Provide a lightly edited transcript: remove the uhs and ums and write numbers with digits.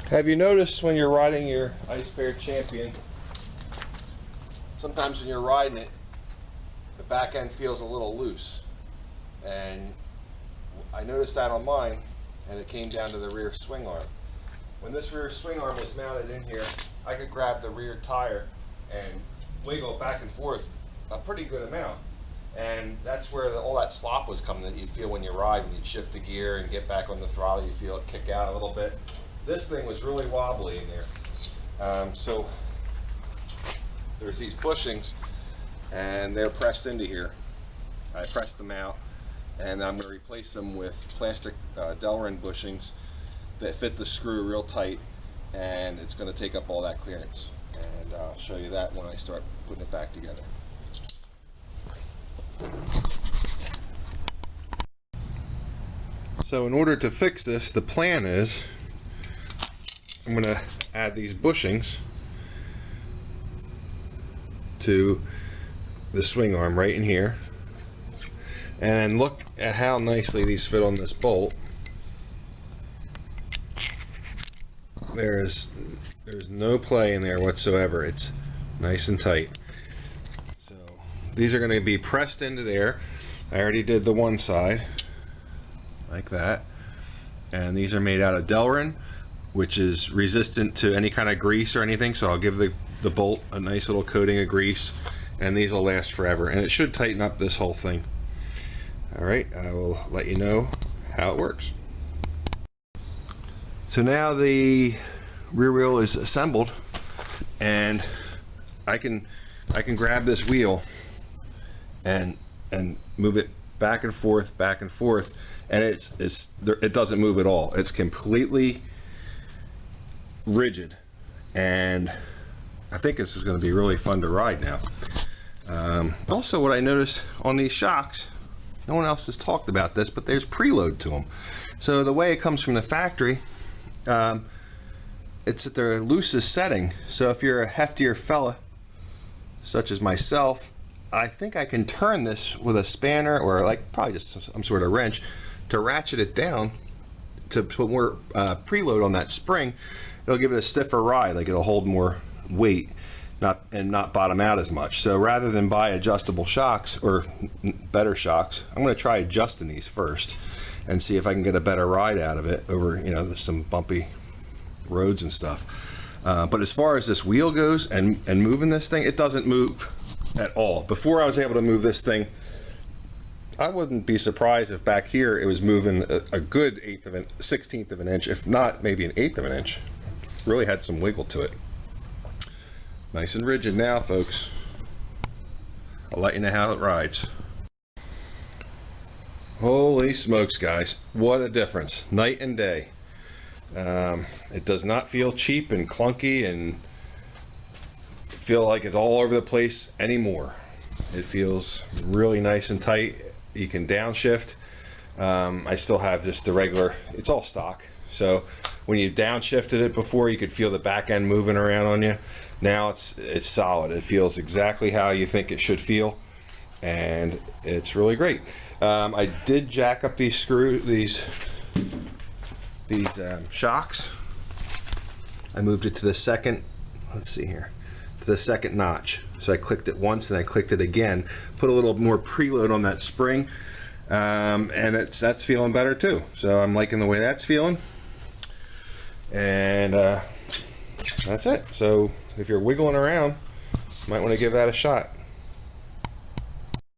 Have you noticed when you're riding your Icebear Champion, sometimes when you're riding it, the back end feels a little loose? And I noticed that on mine, and it came down to the rear swing arm. When this rear swing arm was mounted in here, I could grab the rear tire and wiggle back and forth a pretty good amount. And that's where all that slop was coming that you feel when you ride. When you shift the gear and get back on the throttle, you feel it kick out a little bit. This thing was really wobbly in there. So there's these bushings, and they're pressed into here. I pressed them out, and I'm going to replace them with plastic Delrin bushings that fit the screw real tight, and it's going to take up all that clearance. And I'll show you that when I start putting it back together. So in order to fix this, the plan is I'm going to add these bushings to the swing arm right in here, and look at how nicely these fit on this bolt. There's no play in there whatsoever. It's nice and tight. So these are going to be pressed into there. I already did the one side like that, and these are made out of Delrin, which is resistant to any kind of grease or anything, so I'll give the bolt a nice little coating of grease, and these will last forever, and it should tighten up this whole thing. Alright, I will let you know how it works. So now the rear wheel is assembled, and I can grab this wheel and move it back and forth, and it doesn't move at all. It's completely rigid, and I think this is going to be really fun to ride now. Also, what I noticed on these shocks, no one else has talked about this, but there's preload to them. So the way it comes from the factory, it's at their loosest setting. So if you're a heftier fella, such as myself, I think I can turn this with a spanner or probably just some sort of wrench to ratchet it down to put more preload on that spring. It'll give it a stiffer ride, like it'll hold more weight, not bottom out as much. So rather than buy adjustable shocks or better shocks, I'm going to try adjusting these first and see if I can get a better ride out of it over some bumpy roads and stuff. But as far as this wheel goes and moving this thing, it doesn't move at all. Before I was able to move this thing, I wouldn't be surprised if back here it was moving a good 1/16 of an inch, if not maybe an 1/8 of an inch. Really had some wiggle to it. Nice and rigid now, folks. I'll let you know how it rides. Holy smokes, guys, what a difference, night and day. It does not feel cheap and clunky and feel like it's all over the place anymore. It feels really nice and tight. You can downshift. I still have just the regular, it's all stock, so when you downshifted it before, you could feel the back end moving around on you. Now it's solid. It feels exactly how you think it should feel, and it's really great. I did jack up these shocks. I moved it to the second, let's see here, to the second notch. So I clicked it once and I clicked it again, put a little more preload on that spring, and that's feeling better too. So I'm liking the way that's feeling, and that's it. So if you're wiggling around, you might want to give that a shot.